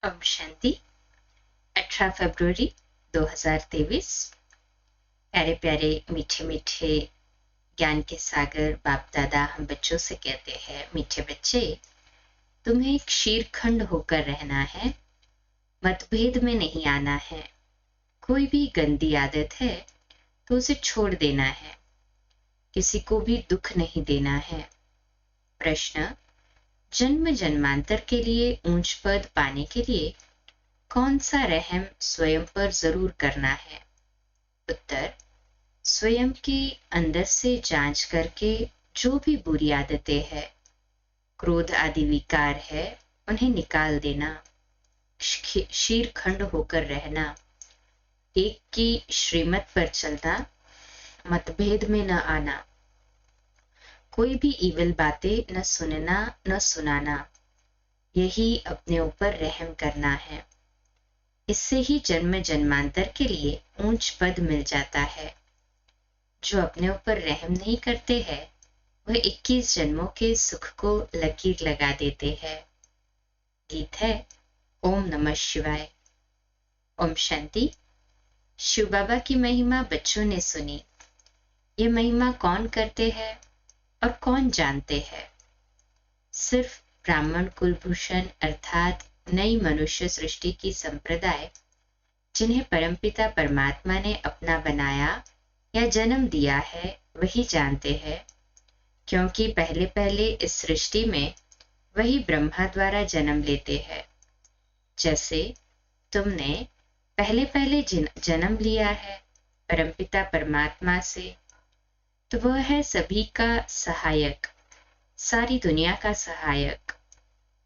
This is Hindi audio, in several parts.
ओम शांति। 18 फरवरी 2023। प्यारे प्यारे मीठे मीठे ज्ञान के सागर बाप दादा हम बच्चों से कहते हैं, मीठे बच्चे, तुम्हें एक शीरखंड होकर रहना है, मतभेद में नहीं आना है। कोई भी गंदी आदत है तो उसे छोड़ देना है, किसी को भी दुख नहीं देना है। प्रश्न: जन्म जन्मांतर के लिए ऊंच पद पाने के लिए कौन सा रहम स्वयं पर जरूर करना है? उत्तर: स्वयं के अंदर से जांच करके जो भी बुरी आदतें हैं, क्रोध आदि विकार है, उन्हें निकाल देना, शीरखंड होकर रहना, एक की श्रीमत पर चलना, मतभेद में न आना, कोई भी ईविल बातें न सुनना न सुनाना, यही अपने ऊपर रहम करना है। इससे ही जन्म जन्मांतर के लिए ऊंच पद मिल जाता है। जो अपने ऊपर रहम नहीं करते हैं वह 21 जन्मों के सुख को लकीर लगा देते हैं। गीत है ओम नमः शिवाय। ओम शांति। शिव बाबा की महिमा बच्चों ने सुनी। ये महिमा कौन करते हैं और कौन जानते हैं? सिर्फ ब्राह्मण कुलभूषण अर्थात नई मनुष्य सृष्टि की संप्रदाय, जिन्हें परमपिता परमात्मा ने अपना बनाया या जन्म दिया है, वही जानते हैं, क्योंकि पहले पहले इस सृष्टि में वही ब्रह्मा द्वारा जन्म लेते हैं। जैसे तुमने पहले पहले जन्म लिया है परमपिता परमात्मा से, तो वह है सभी का सहायक, सारी दुनिया का सहायक,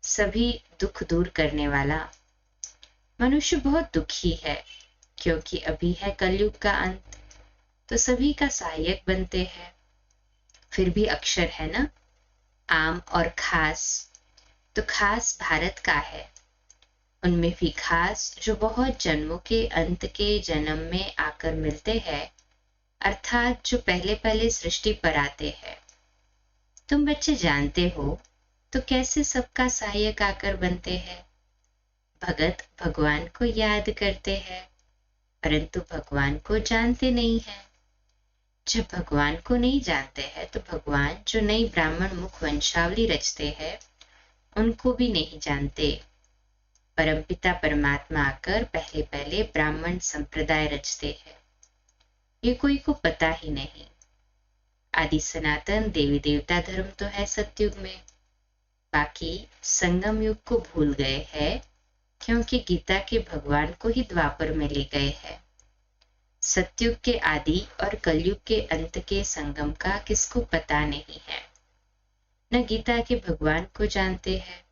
सभी दुख दूर करने वाला। मनुष्य बहुत दुखी है क्योंकि अभी है कलयुग का अंत, तो सभी का सहायक बनते हैं। फिर भी अक्षर है ना, आम और खास, तो खास भारत का है, उनमें भी खास जो बहुत जन्मों के अंत के जन्म में आकर मिलते हैं, अर्थात जो पहले पहले सृष्टि पर आते हैं। तुम बच्चे जानते हो तो कैसे सबका सहायक आकर बनते हैं। भगत भगवान को याद करते हैं, परंतु भगवान को जानते नहीं हैं। जब भगवान को नहीं जानते हैं तो भगवान जो नई ब्राह्मण मुख वंशावली रचते हैं उनको भी नहीं जानते। परमपिता परमात्मा आकर पहले पहले ब्राह्मण संप्रदाय रचते हैं, ये कोई को पता ही नहीं। आदि सनातन देवी देवता धर्म तो है सतयुग में, बाकी संगम युग को भूल गए हैं, क्योंकि गीता के भगवान को ही द्वापर में ले गए हैं। सतयुग के आदि और कलयुग के अंत के संगम का किसको पता नहीं है, न गीता के भगवान को जानते हैं।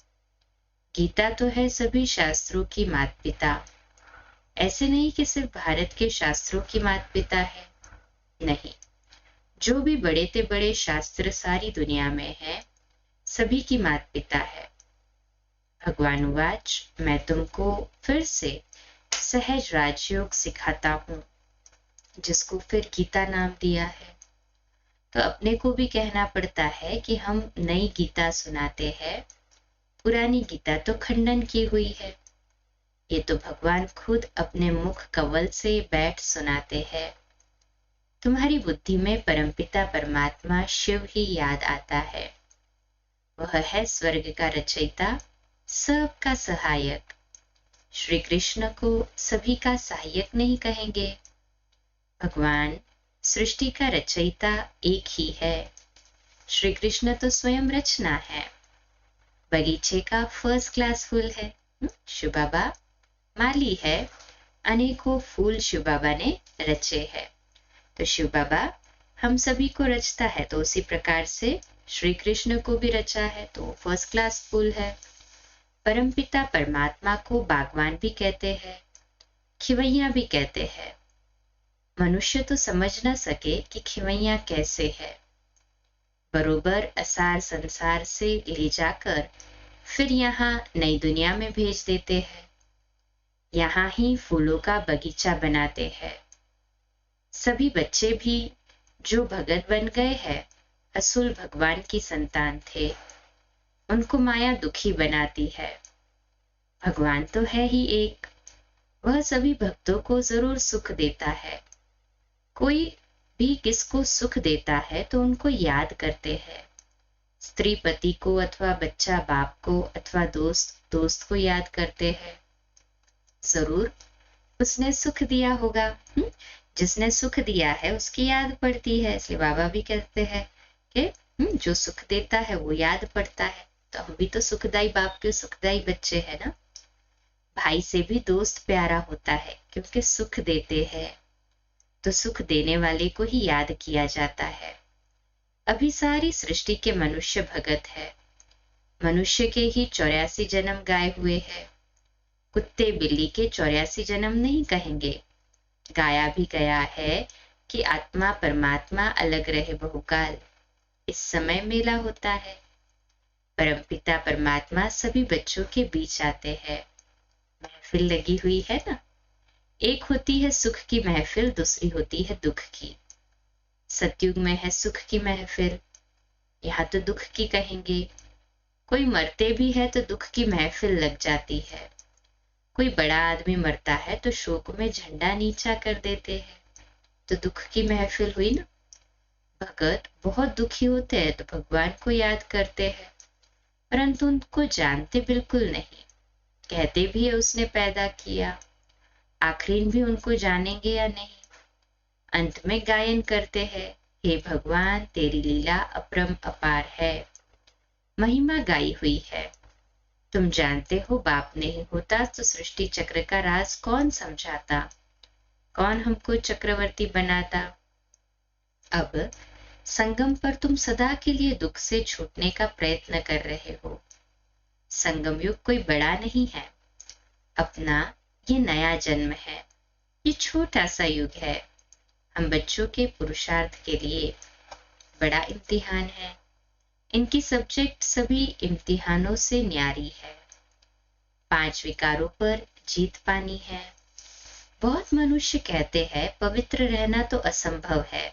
गीता तो है सभी शास्त्रों की माता पिता, ऐसे नहीं कि सिर्फ भारत के शास्त्रों की माता पिता है, नहीं, जो भी बड़े ते बड़े शास्त्र सारी दुनिया में है, सभी की माता पिता है। भगवान उवाच, मैं तुमको फिर से सहज राजयोग सिखाता हूँ, जिसको फिर गीता नाम दिया है। तो अपने को भी कहना पड़ता है कि हम नई गीता सुनाते हैं, पुरानी गीता तो खंडन की हुई है। ये तो भगवान खुद अपने मुख कवल से बैठ सुनाते हैं। तुम्हारी बुद्धि में परमपिता परमात्मा शिव ही याद आता है। वह है स्वर्ग का रचयिता, सबका सहायक। श्री कृष्ण को सभी का सहायक नहीं कहेंगे। भगवान सृष्टि का रचयिता एक ही है। श्री कृष्ण तो स्वयं रचना है, बगीचे का फर्स्ट क्लास फूल है। शिव बाबा माली है, अनेकों फूल शिव बाबा ने रचे हैं। तो शिव बाबा हम सभी को रचता है, तो उसी प्रकार से श्री कृष्ण को भी रचा है, तो फर्स्ट क्लास फूल है। परमपिता परमात्मा को बागवान भी कहते हैं, खिवैया भी कहते हैं। मनुष्य तो समझ न सके कि खिवैया कैसे है, बरोबर असार संसार से ले जाकर फिर यहाँ नई दुनिया में भेज देते हैं, यहाँ ही फूलों का बगीचा बनाते हैं। सभी बच्चे भी जो भगत बन गए हैं, असुल भगवान की संतान थे, उनको माया दुखी बनाती है। भगवान तो है ही एक, वह सभी भक्तों को जरूर सुख देता है। कोई भी किसको सुख देता है तो उनको याद करते हैं। स्त्री पति को अथवा बच्चा बाप को अथवा दोस्त दोस्त को याद करते हैं। जरूर उसने सुख दिया होगा। जिसने सुख दिया है उसकी याद पड़ती है। इसलिए बाबा भी कहते हैं कि जो सुख देता है वो याद पड़ता है। तो हम भी तो सुखदाई बाप के सुखदाई बच्चे हैं ना। भाई से भी दोस्त प्यारा होता है क्योंकि सुख देते हैं, तो सुख देने वाले को ही याद किया जाता है। अभी सारी सृष्टि के मनुष्य भगत है। मनुष्य के ही 84 जन्म गाए हुए हैं। कुत्ते बिल्ली के 84 जन्म नहीं कहेंगे। गाया भी गया है कि आत्मा परमात्मा अलग रहे बहुकाल, इस समय मेला होता है। परमपिता परमात्मा सभी बच्चों के बीच आते हैं। महफिल लगी हुई है ना। एक होती है सुख की महफिल, दूसरी होती है दुख की। सतयुग में है सुख की महफिल, यहाँ तो दुख की कहेंगे। कोई मरते भी है तो दुख की महफिल लग जाती है। कोई बड़ा आदमी मरता है तो शोक में झंडा नीचा कर देते हैं, तो दुख की महफिल हुई ना। भगत बहुत दुखी होते हैं तो भगवान को याद करते हैं, परंतु उनको जानते बिल्कुल नहीं। कहते भी है उसने पैदा किया, आखिर भी उनको जानेंगे या नहीं। अंत में गायन करते हैं, हे भगवान तेरी लीला अपरम अपार है, महिमा गाई हुई है। तुम जानते हो बाप नहीं होता तो सृष्टि चक्र का राज कौन समझाता, कौन हमको चक्रवर्ती बनाता। अब संगम पर तुम सदा के लिए दुख से छूटने का प्रयत्न कर रहे हो। संगम युग कोई बड़ा नहीं है, अपना ये नया जन्म है, ये छोटा सा युग है। हम बच्चों के पुरुषार्थ के लिए बड़ा इम्तिहान है। इनकी सब्जेक्ट सभी इम्तिहानों से न्यारी है। 5 विकारों पर जीत पानी है। बहुत मनुष्य कहते हैं पवित्र रहना तो असंभव है।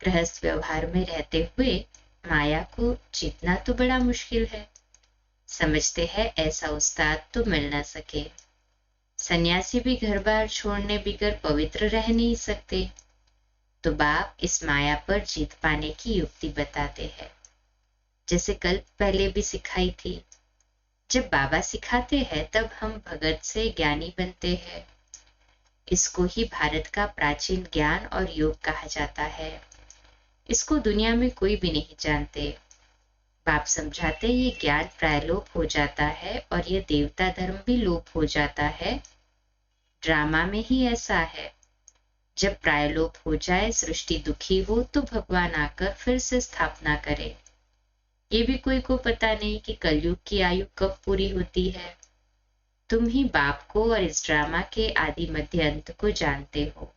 गृहस्थ व्यवहार में रहते हुए माया को जीतना तो बड़ा मुश्किल है। समझते हैं ऐसा उस्ताद तो मिल ना सके। सन्यासी भी घर बार छोड़ने बिगर पवित्र रह नहीं सकते। तो बाप इस माया पर जीत पाने की युक्ति बताते हैं, जैसे कल पहले भी सिखाई थी। जब बाबा सिखाते हैं तब हम भगत से ज्ञानी बनते हैं। इसको ही भारत का प्राचीन ज्ञान और योग कहा जाता है। इसको दुनिया में कोई भी नहीं जानते। बाप समझाते ये ज्ञान प्रायलोप हो जाता है और ये देवता धर्म भी लोप हो जाता है। ड्रामा में ही ऐसा है। जब प्रायलोप हो जाए, सृष्टि दुखी हो, तो भगवान आकर फिर से स्थापना करे। ये भी कोई को पता नहीं कि कलयुग की आयु कब पूरी होती है। तुम ही बाप को और इस ड्रामा के आदि मध्य अंत को जानते हो।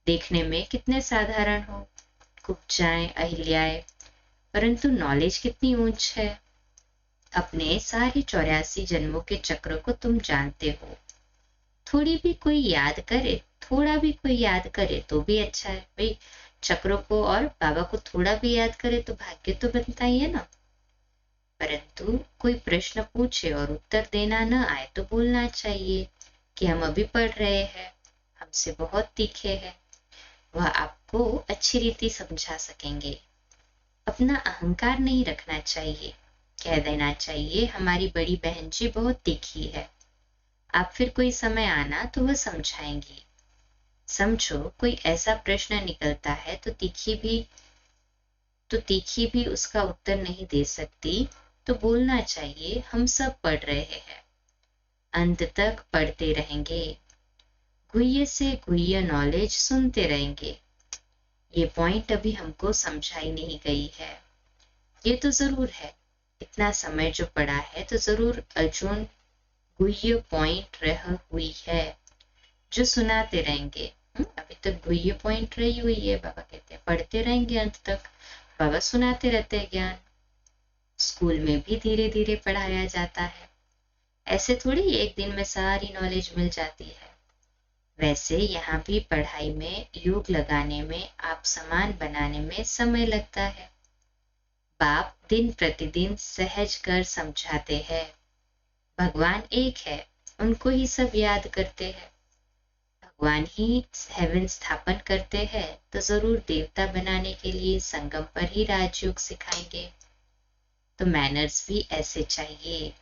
देखने में कितने साधारण हो, कुब्जाएं अहिल्याएं, परंतु नॉलेज कितनी ऊंच है। अपने सारे 84 जन्मों के चक्र को तुम जानते हो। थोड़ा भी कोई याद करे तो भी अच्छा है भाई। चक्रों को और बाबा को थोड़ा भी याद करे तो भाग्य तो बनता ही है ना। परंतु कोई प्रश्न पूछे और उत्तर देना न आए तो बोलना चाहिए कि हम अभी पढ़ रहे हैं, हमसे बहुत तीखे हैं। वह आपको अच्छी रीति समझा सकेंगे। अपना अहंकार नहीं रखना चाहिए। कह देना चाहिए हमारी बड़ी बहन जी बहुत तीखी है, आप फिर कोई समय आना तो वह समझाएंगी। समझो कोई ऐसा प्रश्न निकलता है तो तीखी भी उसका उत्तर नहीं दे सकती, तो बोलना चाहिए हम सब पढ़ रहे हैं, अंत तक पढ़ते रहेंगे, गुह्य से गुह्य नॉलेज सुनते रहेंगे। ये पॉइंट अभी हमको समझाई नहीं गई है। ये तो जरूर है, इतना समय जो पढ़ा है तो जरूर अर्जुन गुह्य पॉइंट रह हुई है जो सुनाते रहेंगे। अभी तक गुह्य पॉइंट रही हुई है। बाबा कहते हैं पढ़ते रहेंगे अंत तक। बाबा सुनाते रहते हैं ज्ञान। स्कूल में भी धीरे धीरे पढ़ाया जाता है। ऐसे थोड़ी एक दिन में सारी नॉलेज मिल जाती है। वैसे यहाँ भी पढ़ाई में, योग लगाने में, आप समान बनाने में समय लगता है। बाप दिन प्रतिदिन सहज कर समझाते हैं। भगवान एक है, उनको ही सब याद करते हैं। भगवान ही हेवन स्थापन करते हैं, तो जरूर देवता बनाने के लिए संगम पर ही राजयोग सिखाएंगे। तो मैनर्स भी ऐसे चाहिए।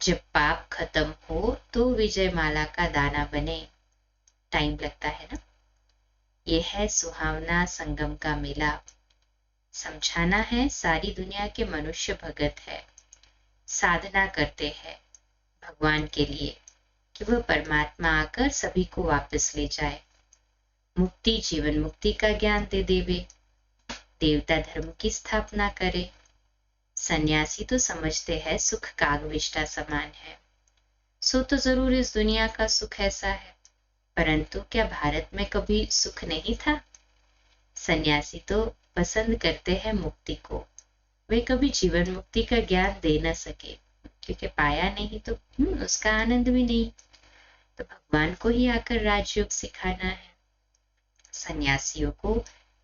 जब पाप खत्म हो तो विजय माला का दाना बने। टाइम लगता है ना। ये है सुहावना संगम का मेला। समझाना है सारी दुनिया के मनुष्य भगत है, साधना करते हैं भगवान के लिए कि वह परमात्मा आकर सभी को वापस ले जाए, मुक्ति जीवन मुक्ति का ज्ञान दे देवे, देवता धर्म की स्थापना करे। सन्यासी तो समझते हैं सुख कागविष्टा समान है, सो तो जरूर इस दुनिया का सुख ऐसा है। परंतु क्या भारत में कभी सुख नहीं था? सन्यासी तो पसंद करते हैं मुक्ति को, वे कभी जीवन मुक्ति का ज्ञान दे न सके, क्योंकि पाया नहीं तो उसका आनंद भी नहीं। तो भगवान को ही आकर राजयोग सिखाना है, सन्यासियों को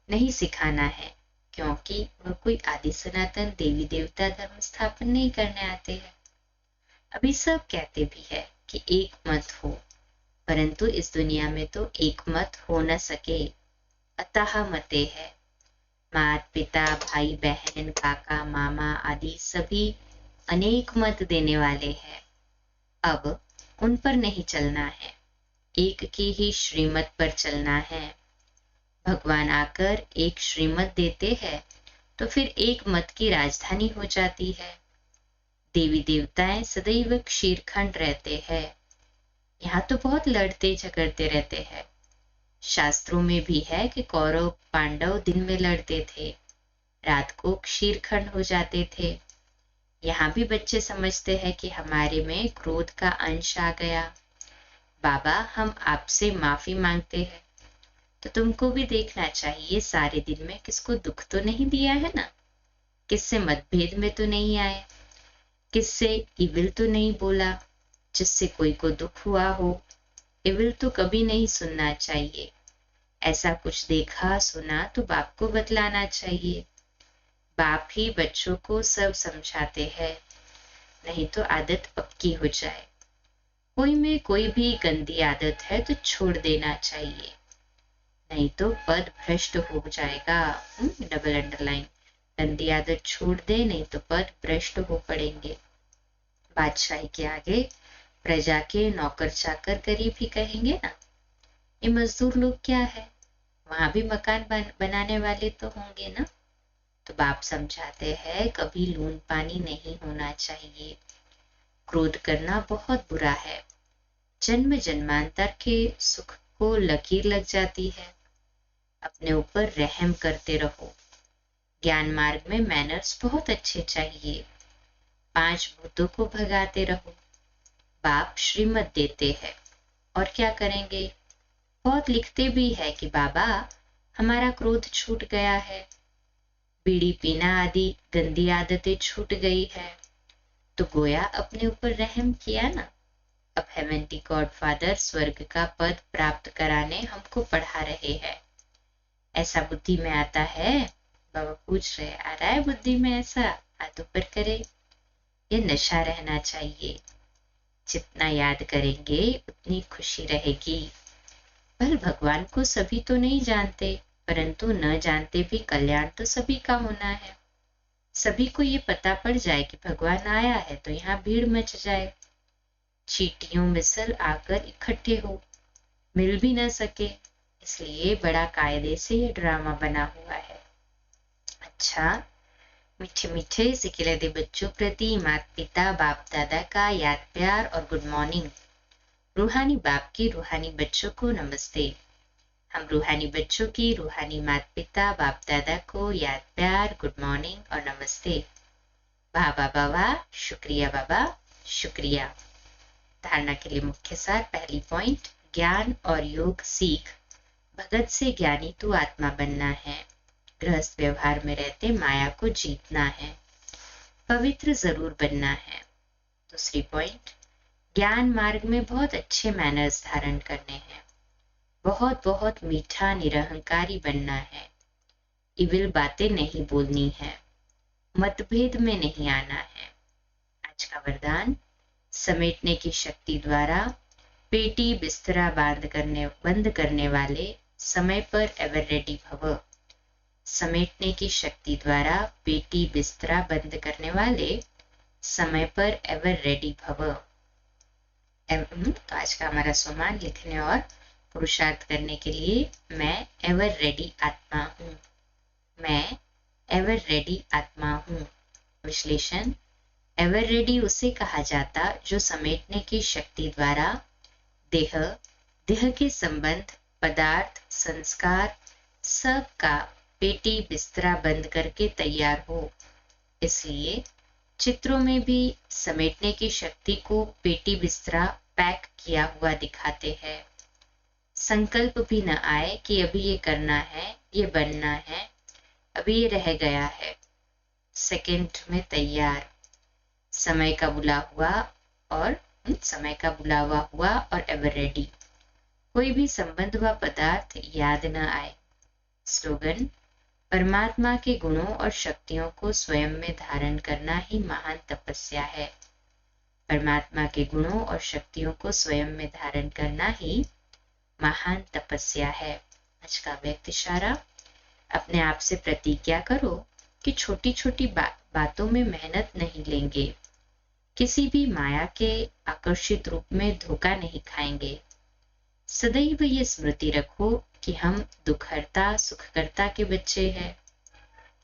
नहीं सिखाना है, क्योंकि वह कोई आदि सनातन देवी देवता धर्म स्थापन नहीं करने आते हैं। अभी सब कहते भी है कि एक मत हो, परंतु इस दुनिया में तो एक मत हो न सके, अतः मते है। माता पिता भाई बहन काका मामा आदि सभी अनेक मत देने वाले हैं। अब उन पर नहीं चलना है, एक की ही श्रीमत पर चलना है। भगवान आकर एक श्रीमत देते हैं तो फिर एक मत की राजधानी हो जाती है। देवी देवताएं सदैव क्षीरखंड रहते हैं। यहाँ तो बहुत लड़ते झगड़ते रहते हैं। शास्त्रों में भी है कि कौरव पांडव दिन में लड़ते थे, रात को क्षीरखंड हो जाते थे। यहाँ भी बच्चे समझते हैं कि हमारे में क्रोध का अंश आ गया, बाबा हम आपसे माफी मांगते हैं। तो तुमको भी देखना चाहिए सारे दिन में किसको दुख तो नहीं दिया है ना, किससे मतभेद में तो नहीं आए, किससे इविल तो नहीं बोला, जिससे कोई को दुख हुआ हो। इविल तो कभी नहीं सुनना चाहिए। ऐसा कुछ देखा सुना तो बाप को बतलाना चाहिए। बाप ही बच्चों को सब समझाते हैं, नहीं तो आदत पक्की हो जाए। कोई में कोई भी गंदी आदत है तो छोड़ देना चाहिए, नहीं तो पद भ्रष्ट हो जाएगा। डबल अंडरलाइन, गंदी आदत छोड़ दे, नहीं तो पद भ्रष्ट हो पड़ेंगे। बादशाही के आगे प्रजा के नौकर चाकर गरीब ही कहेंगे ना। ये मजदूर लोग क्या है, वहां भी मकान बनाने वाले तो होंगे ना। तो बाप समझाते हैं कभी लून पानी नहीं होना चाहिए। क्रोध करना बहुत बुरा है, जन्म जन्मांतर के सुख को लकीर लग जाती है। अपने ऊपर रहम करते रहो। ज्ञान मार्ग में मैनर्स बहुत अच्छे चाहिए। 5 भूतों को भगाते रहो। बाप श्रीमत देते हैं और क्या करेंगे, बहुत लिखते भी है कि बाबा हमारा क्रोध छूट गया है, बीड़ी पीना आदि गंदी आदतें छूट गई है। तो गोया अपने ऊपर रहम किया ना। अब हेवनली गॉडफादर स्वर्ग का पद प्राप्त कराने हमको पढ़ा रहे हैं। ऐसा बुद्धि में आता है? बाबा पूछ रहे, आ रहा है बुद्धि में ऐसा? हाथ ऊपर करे। ये नशा रहना चाहिए। जितना याद करेंगे उतनी खुशी रहेगी। पर भगवान को सभी तो नहीं जानते, परंतु न जानते भी कल्याण तो सभी का होना है। सभी को ये पता पड़ जाए कि भगवान आया है तो यहाँ भीड़ मच जाए, चींटियों मिसल आकर इकट्ठे हो, मिल भी न सके। इसलिए बड़ा कायदे से ये ड्रामा बना हुआ है। अच्छा, मीठे मीठे सिकिलदे बच्चों प्रति माता पिता बाप दादा का याद प्यार और गुड मॉर्निंग। रूहानी बाप की रूहानी बच्चों को नमस्ते। हम रूहानी बच्चों की रूहानी माता पिता बाप दादा को याद प्यार गुड मॉर्निंग और नमस्ते। बाबा बाबा शुक्रिया, बाबा शुक्रिया। धारणा के लिए मुख्य सार, पहली पॉइंट, ज्ञान और योग सीख। भगत से ज्ञानी तू आत्मा बनना है। गृहस्थ व्यवहार में रहते माया को जीतना है। पवित्र जरूर बनना है। दूसरी पॉइंट, ज्ञान मार्ग में बहुत अच्छे मैनर्स धारण करने हैं। बहुत बहुत मीठा निरहंकारी बनना है। इविल बातें नहीं बोलनी है। मतभेद में नहीं आना है। आज का वरदान, समेटने की शक्ति द्वारा पेटी बिस्तरा बंद करने वाले समय पर एवर रेडी भव। समेटने की शक्ति द्वारा पेटी बिस्तरा बंद करने वाले समय पर एवर रेडी भव। तो आज का हमारा सम्मान लिखने और पुरुषार्थ करने के लिए मैं एवर रेडी आत्मा हूँ। मैं एवर रेडी आत्मा हूँ। विश्लेषण। एवर रेडी उसे कहा जाता जो समेटने की शक्ति द्वारा देह के संबंध, पदार्थ, संस्कार सब का पेटी बिस्तरा बंद करके तैयार हो। इसलिए चित्रों में भी समेटने की शक्ति को पेटी बिस्तरा पैक किया हुआ दिखाते हैं। संकल्प भी न आए कि अभी ये करना है, ये बनना है, अभी ये रह गया है। सेकंड में तैयार, समय का बुला हुआ और एवर रेडी। कोई भी संबंध व पदार्थ याद न आए। स्लोगन। परमात्मा के गुणों और शक्तियों को स्वयं में धारण करना ही महान तपस्या है। परमात्मा के गुणों और शक्तियों को स्वयं में धारण करना ही महान तपस्या है। आज का व्यक्त इशारा। अपने आप से प्रतिज्ञा करो कि छोटी छोटी बातों में मेहनत नहीं लेंगे, किसी भी माया के आकर्षित रूप में धोखा नहीं खाएंगे। सदैव ये स्मृति रखो कि हम दुखहर्ता सुखकर्ता के बच्चे हैं।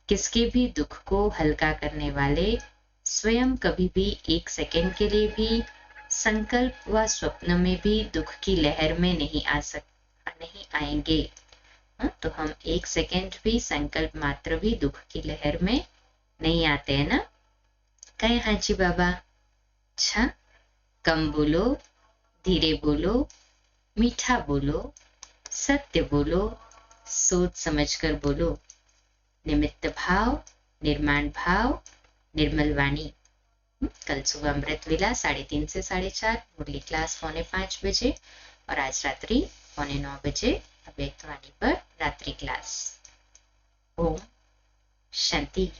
किसके भी दुख को हल्का करने वाले स्वयं कभी भी एक सेकंड के लिए भी संकल्प व स्वप्न में भी दुख की लहर में नहीं आएंगे। तो हम एक सेकंड भी, संकल्प मात्र भी दुख की लहर में नहीं आते हैं ना। कहे हाँ जी बाबा। अच्छा, कम बोलो, धीरे बोलो, मीठा बोलो, सत्य बोलो, सोच समझकर बोलो। निमित्त भाव, निर्माण भाव, निर्मल वाणी। कल सुबह अमृत वेला 3:30 से 4:30, मुरली क्लास 4:45 बजे और आज रात्रि 8:45 बजे अव्यक्त वाणी पर रात्रि क्लास। ओम शांति।